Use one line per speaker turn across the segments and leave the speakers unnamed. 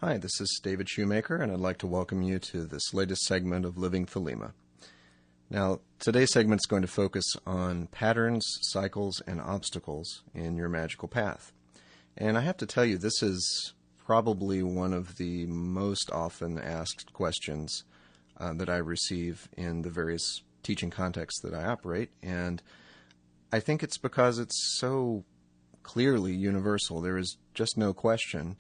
Hi, this is David Shoemaker, and I'd like to welcome you to this latest segment of Living Thelema. Now, today's segment is going to focus on patterns, cycles, and obstacles in your magical path. And I have to tell you, this is probably one of the most often asked questions that I receive in the various teaching contexts that I operate, and I think it's because it's so clearly universal. There is just no question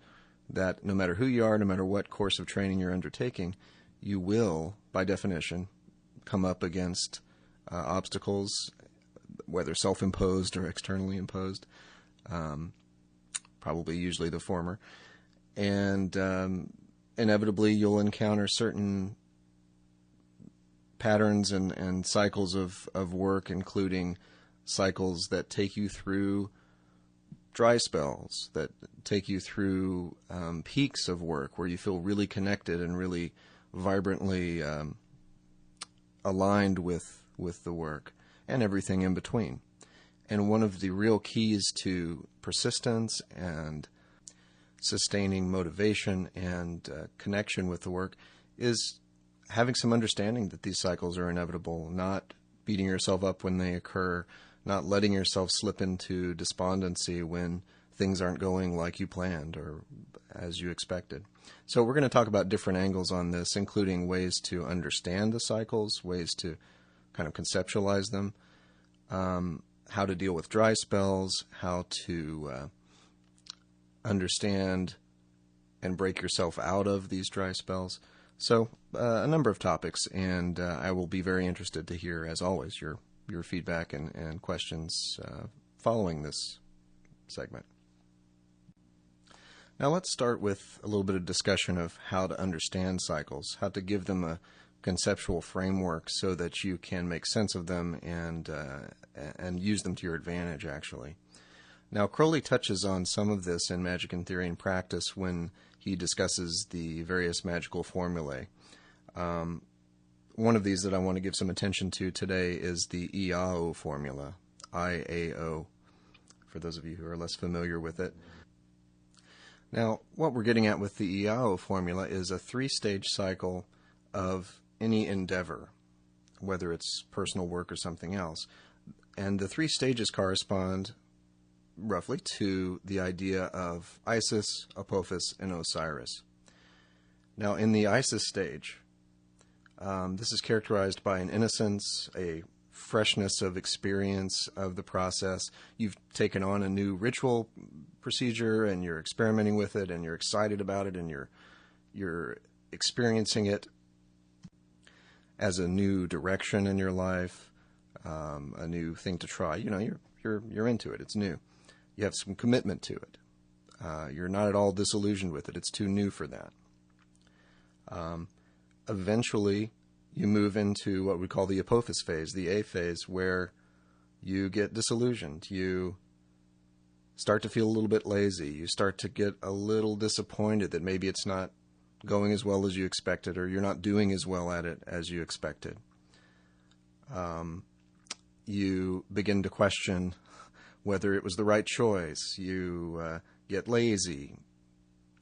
that no matter who you are, no matter what course of training you're undertaking, you will, by definition, come up against obstacles, whether self-imposed or externally imposed, probably usually the former. And inevitably you'll encounter certain patterns and cycles of work, including cycles that take you through dry spells, that take you through peaks of work where you feel really connected and really vibrantly aligned with the work, and everything in between. And one of the real keys to persistence and sustaining motivation and connection with the work is having some understanding that these cycles are inevitable, not beating yourself up when they occur, not letting yourself slip into despondency when things aren't going like you planned or as you expected. So we're going to talk about different angles on this, including ways to understand the cycles, ways to kind of conceptualize them, how to deal with dry spells, how to understand and break yourself out of these dry spells. So a number of topics, and I will be very interested to hear, as always, your feedback and questions following this segment. Now let's start with a little bit of discussion of how to understand cycles, how to give them a conceptual framework so that you can make sense of them and use them to your advantage, actually. Now, Crowley touches on some of this in Magic in Theory and Practice when he discusses the various magical formulae. One of these that I want to give some attention to today is the IAO formula, IAO, for those of you who are less familiar with it. Now, what we're getting at with the IAO formula is a three-stage cycle of any endeavor, whether it's personal work or something else. And the three stages correspond roughly to the idea of Isis, Apophis, and Osiris. Now, in the Isis stage, this is characterized by an innocence, a freshness of experience of the process. You've taken on a new ritual procedure, and you're experimenting with it, and you're excited about it, and you're experiencing it as a new direction in your life, a new thing to try. You know, you're into it. It's new. You have some commitment to it. You're not at all disillusioned with it. It's too new for that. Eventually, you move into what we call the Apophis phase, the A phase, where you get disillusioned. You start to feel a little bit lazy. You start to get a little disappointed that maybe it's not going as well as you expected, or you're not doing as well at it as you expected. You begin to question whether it was the right choice. You get lazy.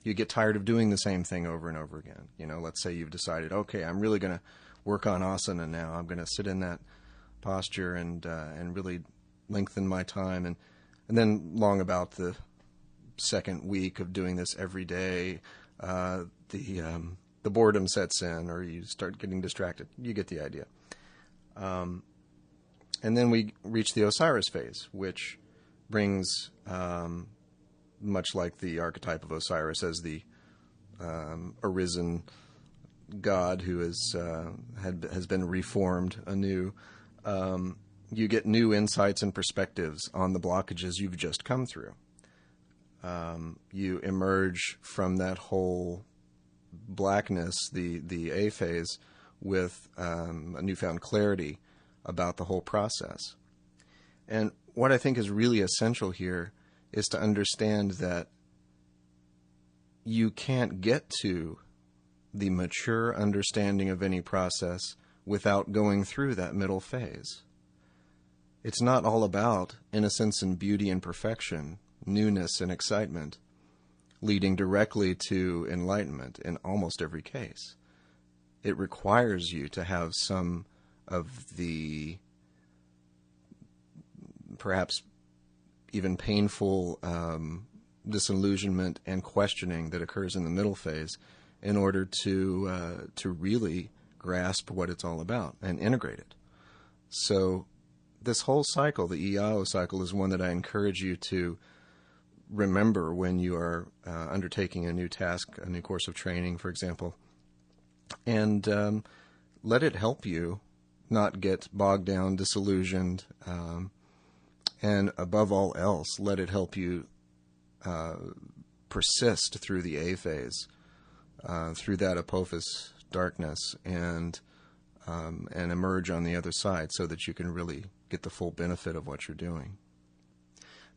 You get tired of doing the same thing over and over again. You know, let's say you've decided, okay, I'm really going to work on asana now. I'm going to sit in that posture and really lengthen my time. And then long about the second week of doing this every day, the boredom sets in, or you start getting distracted. You get the idea. And then we reach the Osiris phase, which brings, much like the archetype of Osiris as the arisen god who has been reformed anew, you get new insights and perspectives on the blockages you've just come through. You emerge from that whole blackness, the A phase, with a newfound clarity about the whole process. And what I think is really essential here is to understand that you can't get to the mature understanding of any process without going through that middle phase. It's not all about innocence and beauty and perfection, newness and excitement. leading directly to enlightenment in almost every case. It requires you to have some of the perhaps even painful disillusionment and questioning that occurs in the middle phase in order to really grasp what it's all about and integrate it. So this whole cycle, the IAO cycle, is one that I encourage you to remember when you are undertaking a new task, a new course of training, for example, and let it help you not get bogged down, disillusioned, and above all else, let it help you persist through the A phase, through that apophis darkness, and emerge on the other side so that you can really get the full benefit of what you're doing.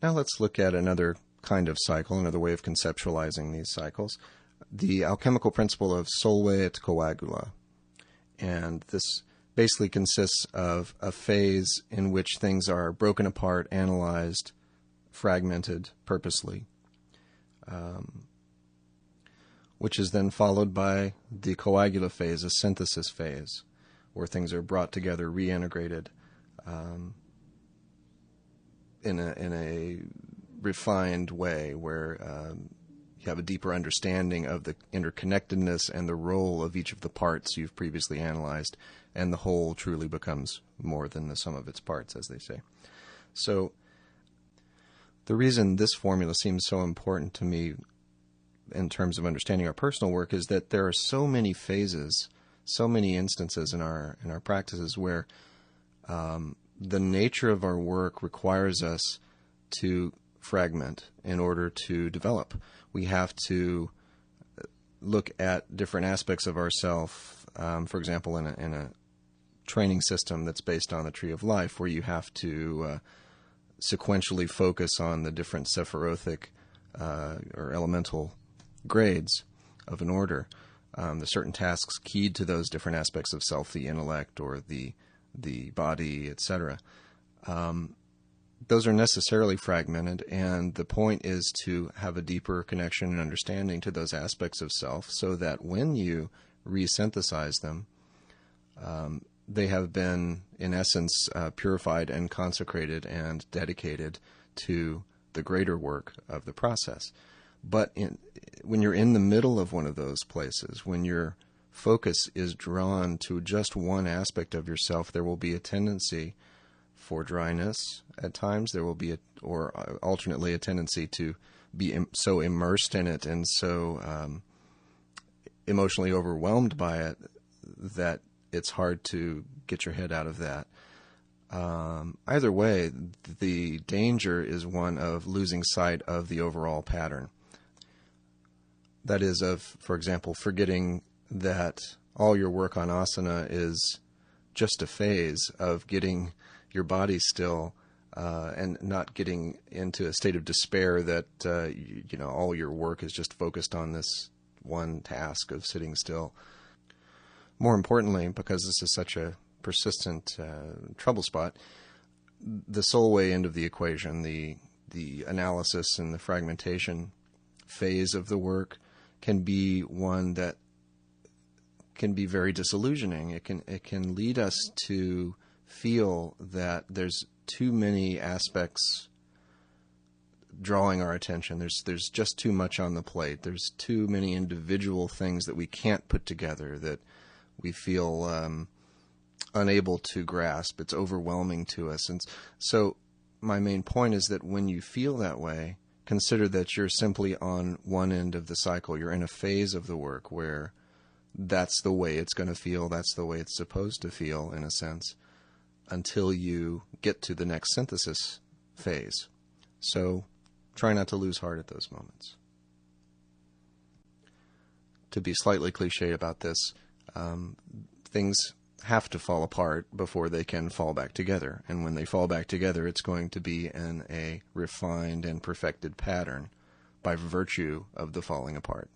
Now let's look at another kind of cycle, another way of conceptualizing these cycles, the alchemical principle of solve et coagula. And this basically consists of a phase in which things are broken apart, analyzed, fragmented purposely, which is then followed by the coagula phase, a synthesis phase, where things are brought together, reintegrated in a refined way, where you have a deeper understanding of the interconnectedness and the role of each of the parts you've previously analyzed, and the whole truly becomes more than the sum of its parts, as they say. So the reason this formula seems so important to me in terms of understanding our personal work is that there are so many phases, so many instances in our practices where the nature of our work requires us to fragment in order to develop. We have to look at different aspects of ourself, for example, in a training system that's based on the Tree of Life, where you have to sequentially focus on the different sephirothic or elemental grades of an order. There's certain tasks keyed to those different aspects of self, the intellect or the body, etc. Those are necessarily fragmented, and the point is to have a deeper connection and understanding to those aspects of self so that when you resynthesize them, they have been, in essence, purified and consecrated and dedicated to the greater work of the process. But when you're in the middle of one of those places, when your focus is drawn to just one aspect of yourself, there will be a tendency for dryness at times. There will be, or alternately, a tendency to be so immersed in it and so emotionally overwhelmed by it that it's hard to get your head out of that. Either way, the danger is one of losing sight of the overall pattern. That is of, for example, forgetting that all your work on asana is just a phase of getting your body still, and not getting into a state of despair that all your work is just focused on this one task of sitting still. More importantly, because this is such a persistent trouble spot, the soul way end of the equation, the analysis and the fragmentation phase of the work, can be one that can be very disillusioning. It can lead us to feel that there's too many aspects drawing our attention. There's just too much on the plate. There's too many individual things that we can't put together, that we feel unable to grasp. It's overwhelming to us. And so my main point is that when you feel that way, consider that you're simply on one end of the cycle. You're in a phase of the work where that's the way it's going to feel. That's the way it's supposed to feel, in a sense, until you get to the next synthesis phase. So try not to lose heart at those moments. To be slightly cliche about this, things have to fall apart before they can fall back together. And when they fall back together, it's going to be in a refined and perfected pattern by virtue of the falling apart.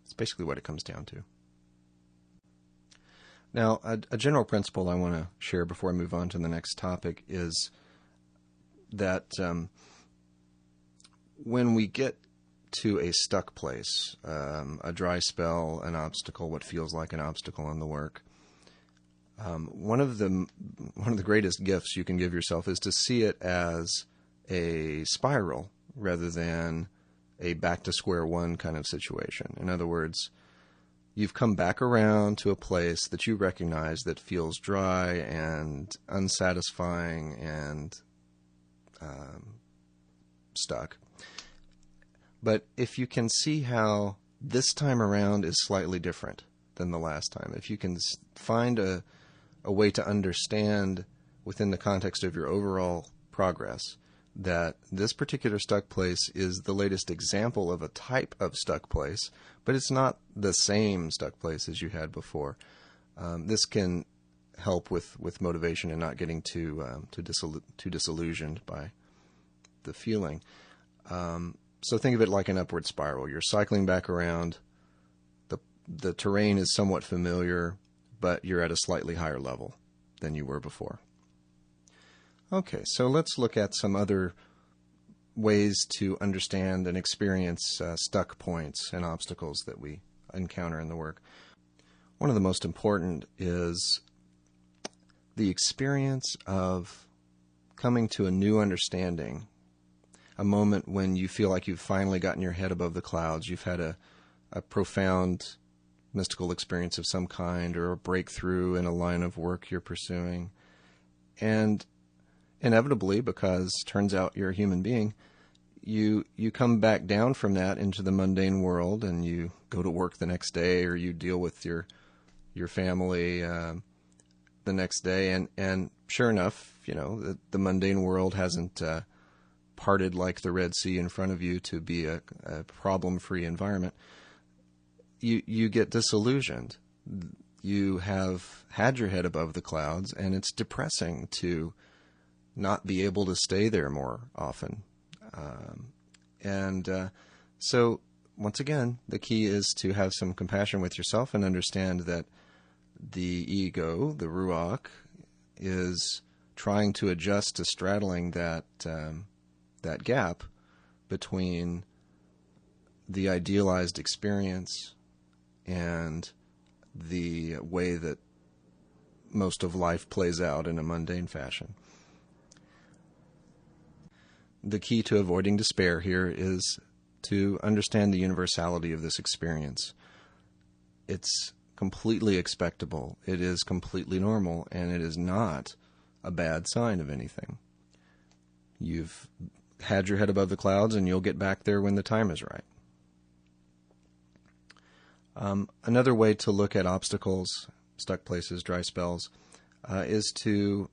It's basically what it comes down to. Now, a general principle I want to share before I move on to the next topic is that when we get to a stuck place, a dry spell, an obstacle, what feels like an obstacle in the work, one of the greatest gifts you can give yourself is to see it as a spiral rather than a back to square one kind of situation. In other words, you've come back around to a place that you recognize that feels dry and unsatisfying and stuck. But if you can see how this time around is slightly different than the last time, if you can find a way to understand within the context of your overall progress that this particular stuck place is the latest example of a type of stuck place, but it's not the same stuck place as you had before. This can help with motivation and not getting too disillusioned by the feeling. So think of it like an upward spiral. You're cycling back around. The terrain is somewhat familiar, but you're at a slightly higher level than you were before. Okay, so let's look at some other ways to understand and experience stuck points and obstacles that we encounter in the work. One of the most important is the experience of coming to a new understanding, a moment when you feel like you've finally gotten your head above the clouds, you've had a profound mystical experience of some kind or a breakthrough in a line of work you're pursuing. And inevitably, because turns out you're a human being, you come back down from that into the mundane world, and you go to work the next day, or you deal with your family the next day, and sure enough, the mundane world hasn't parted like the Red Sea in front of you to be a problem-free environment. You get disillusioned. You have had your head above the clouds, and it's depressing to not be able to stay there more often. So, once again, the key is to have some compassion with yourself and understand that the ego, the ruach, is trying to adjust to straddling that gap between the idealized experience and the way that most of life plays out in a mundane fashion. The key to avoiding despair here is to understand the universality of this experience. It's completely expectable. It is completely normal, and it is not a bad sign of anything. You've had your head above the clouds, and you'll get back there when the time is right. Another way to look at obstacles, stuck places, dry spells, is to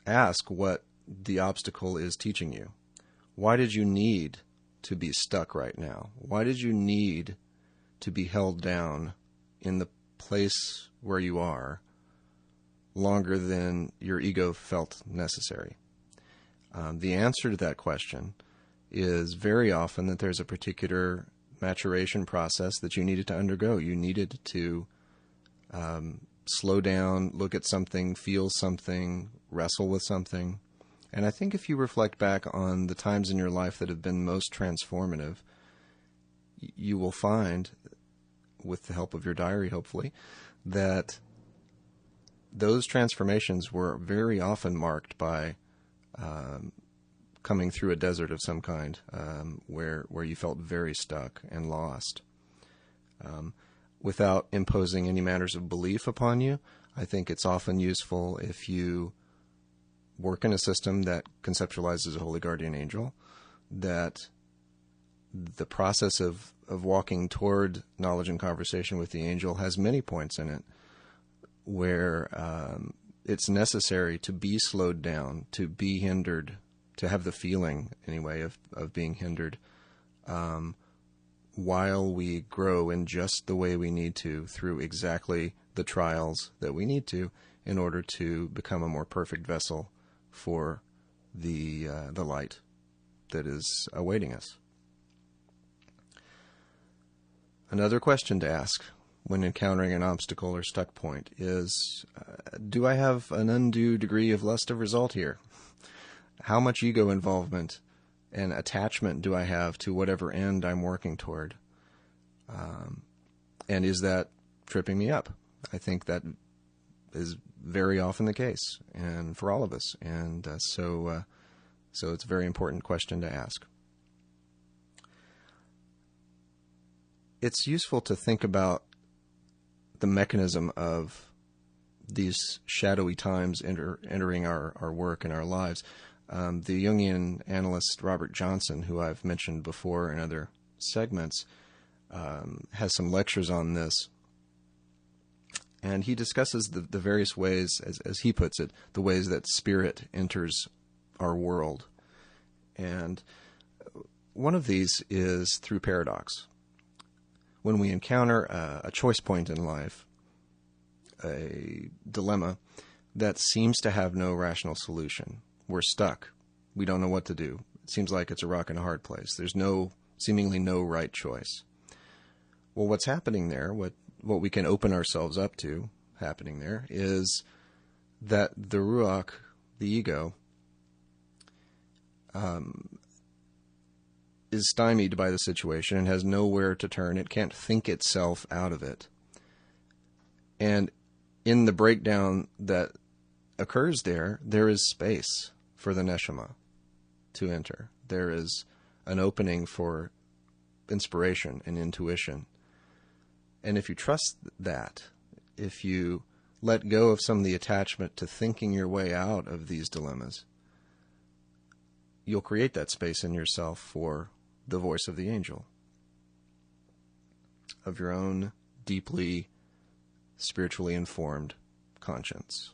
ask what the obstacle is teaching you. Why did you need to be stuck right now? Why did you need to be held down in the place where you are longer than your ego felt necessary? The answer to that question is very often that there's a particular maturation process that you needed to undergo. You needed to slow down, look at something, feel something, wrestle with something. And I think if you reflect back on the times in your life that have been most transformative, you will find, with the help of your diary hopefully, that those transformations were very often marked by coming through a desert of some kind, where you felt very stuck and lost. Without imposing any matters of belief upon you, I think it's often useful if you work in a system that conceptualizes a holy guardian angel, that the process of walking toward knowledge and conversation with the angel has many points in it where it's necessary to be slowed down, to be hindered, to have the feeling, anyway, of being hindered, while we grow in just the way we need to through exactly the trials that we need to in order to become a more perfect vessel for the light that is awaiting us. Another question to ask when encountering an obstacle or stuck point is, do I have an undue degree of lust of result here? How much ego involvement and attachment do I have to whatever end I'm working toward? And is that tripping me up? I think that is very often the case, and for all of us. And so it's a very important question to ask. It's useful to think about the mechanism of these shadowy times entering our work and our lives. The Jungian analyst Robert Johnson, who I've mentioned before in other segments, has some lectures on this. And he discusses the various ways, as he puts it, the ways that spirit enters our world. And one of these is through paradox. When we encounter a choice point in life, a dilemma that seems to have no rational solution, we're stuck. We don't know what to do. It seems like it's a rock and a hard place. There's seemingly no right choice. Well, what's happening there, what we can open ourselves up to happening there, is that the Ruach, the ego, is stymied by the situation and has nowhere to turn. It can't think itself out of it. And in the breakdown that occurs there is space for the neshama to enter. There is an opening for inspiration and intuition. And if you trust that, if you let go of some of the attachment to thinking your way out of these dilemmas, you'll create that space in yourself for the voice of the angel, of your own deeply spiritually informed conscience.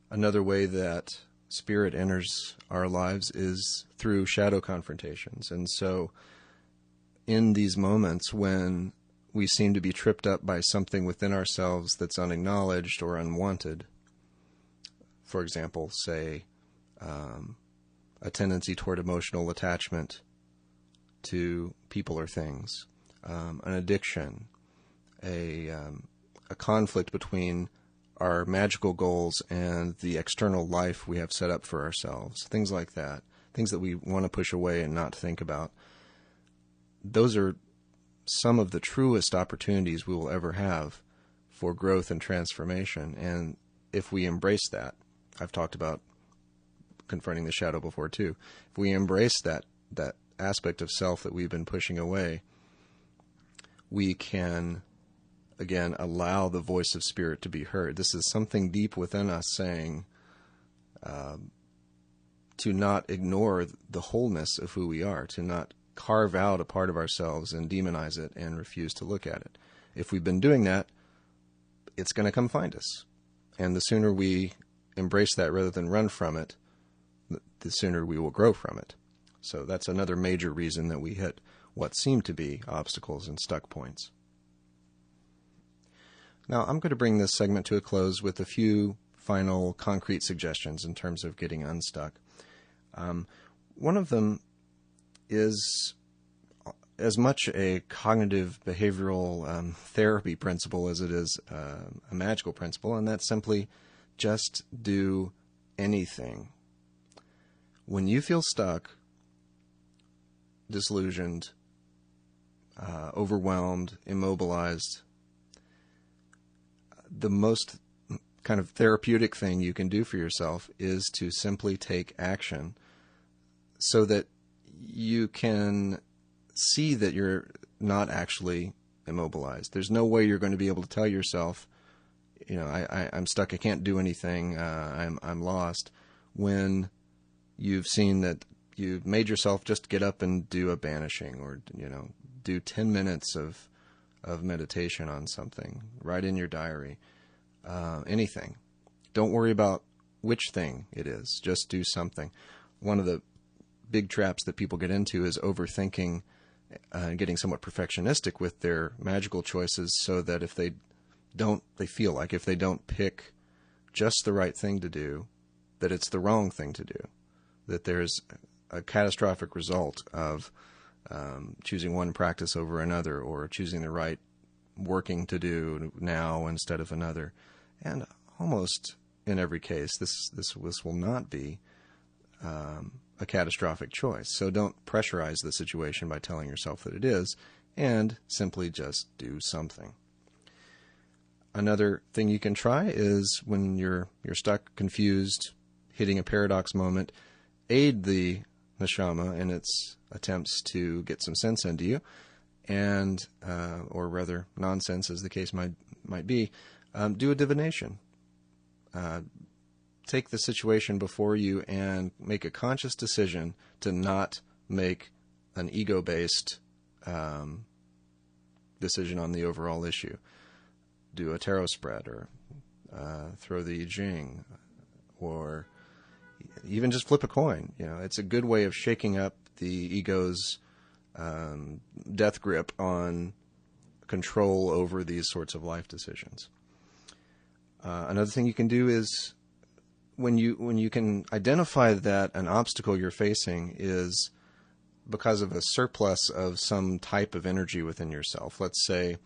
Another way that spirit enters our lives is through shadow confrontations. And so in these moments when we seem to be tripped up by something within ourselves that's unacknowledged or unwanted, for example, say, a tendency toward emotional attachment to people or things, an addiction, a conflict between our magical goals and the external life we have set up for ourselves, things like that, things that we want to push away and not think about. Those are some of the truest opportunities we will ever have for growth and transformation. And if we embrace that, I've talked about confronting the shadow before too. If we embrace that aspect of self that we've been pushing away, we can, again, allow the voice of spirit to be heard. This is something deep within us saying to not ignore the wholeness of who we are, to not carve out a part of ourselves and demonize it and refuse to look at it. If we've been doing that, it's going to come find us. And the sooner we embrace that rather than run from it, the sooner we will grow from it. So that's another major reason that we hit what seem to be obstacles and stuck points. Now, I'm going to bring this segment to a close with a few final concrete suggestions in terms of getting unstuck. One of them is as much a cognitive behavioral therapy principle as it is a magical principle, and that's simply just do anything. When you feel stuck, disillusioned, overwhelmed, immobilized, the most kind of therapeutic thing you can do for yourself is to simply take action so that you can see that you're not actually immobilized. There's no way you're going to be able to tell yourself, I'm stuck, I can't do anything, I'm lost, when you've seen that you've made yourself just get up and do a banishing, or do 10 minutes of meditation on something. Write in your diary. Anything. Don't worry about which thing it is. Just do something. One of the big traps that people get into is overthinking and getting somewhat perfectionistic with their magical choices, so that if they feel like if they don't pick just the right thing to do, that it's the wrong thing to do. That there's a catastrophic result of choosing one practice over another, or choosing the right working to do now instead of another. And almost in every case, this will not be a catastrophic choice. So don't pressurize the situation by telling yourself that it is, and simply just do something. Another thing you can try is when you're stuck, confused, hitting a paradox moment, aid the neshama in its attempts to get some sense into you, and or rather nonsense, as the case might be. Do a divination. Take the situation before you and make a conscious decision to not make an ego-based decision on the overall issue. Do a tarot spread, or throw the I Ching, or even just flip a coin. It's a good way of shaking up the ego's death grip on control over these sorts of life decisions. Another thing you can do is when you can identify that an obstacle you're facing is because of a surplus of some type of energy within yourself. Let's say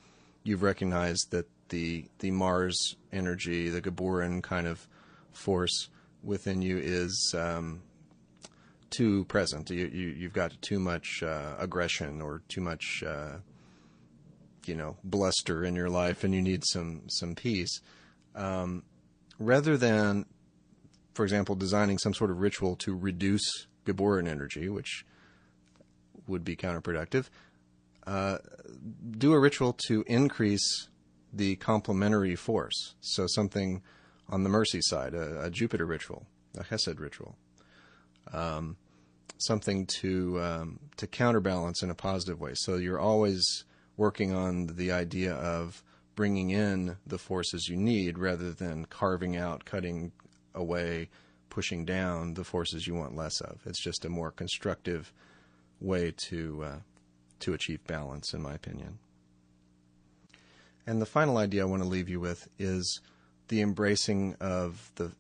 you've recognized that the Mars energy, the Gaburan kind of force within you is too present. You've got too much aggression or too much bluster in your life, and you need some peace. Rather than, for example, designing some sort of ritual to reduce Gaburan energy, which would be counterproductive, do a ritual to increase the complementary force. So something on the mercy side, a Jupiter ritual, a Hesed ritual, something to counterbalance in a positive way. So you're always working on the idea of bringing in the forces you need rather than carving out, cutting away, pushing down the forces you want less of. It's just a more constructive way to achieve balance, in my opinion. And the final idea I want to leave you with is the embracing of the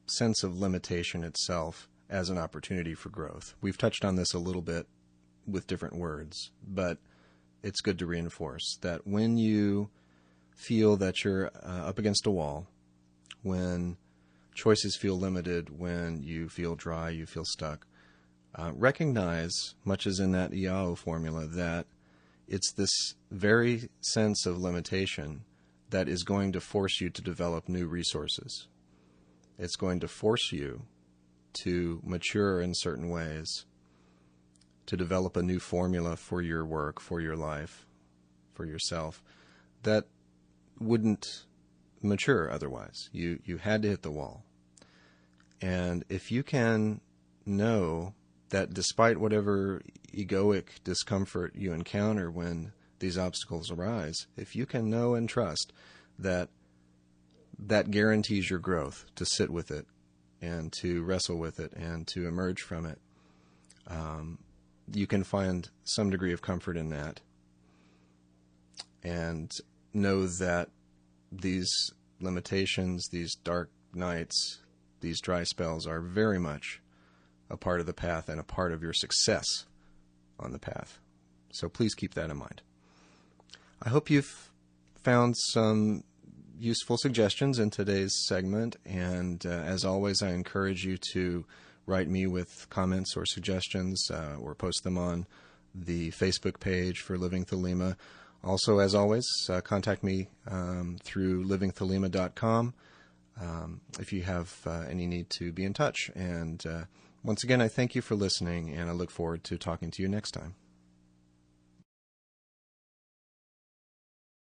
sense of limitation itself as an opportunity for growth. We've touched on this a little bit with different words, but it's good to reinforce that when you feel that you're up against a wall, when choices feel limited, when you feel dry, you feel stuck, recognize, much as in that IAO formula, that it's this very sense of limitation that is going to force you to develop new resources. It's going to force you to mature in certain ways, to develop a new formula for your work, for your life, for yourself, that wouldn't mature otherwise. You had to hit the wall. And if you can know that despite whatever egoic discomfort you encounter when these obstacles arise, if you can know and trust that that guarantees your growth, to sit with it and to wrestle with it and to emerge from it, you can find some degree of comfort in that and know that these limitations, these dark nights, these dry spells are very much a part of the path and a part of your success on the path. So please keep that in mind. I hope you've found some useful suggestions in today's segment, and as always, I encourage you to write me with comments or suggestions or post them on the Facebook page for Living Thelema. Also, as always, contact me through livingthelema.com if you have any need to be in touch. And once again, I thank you for listening, and I look forward to talking to you next time.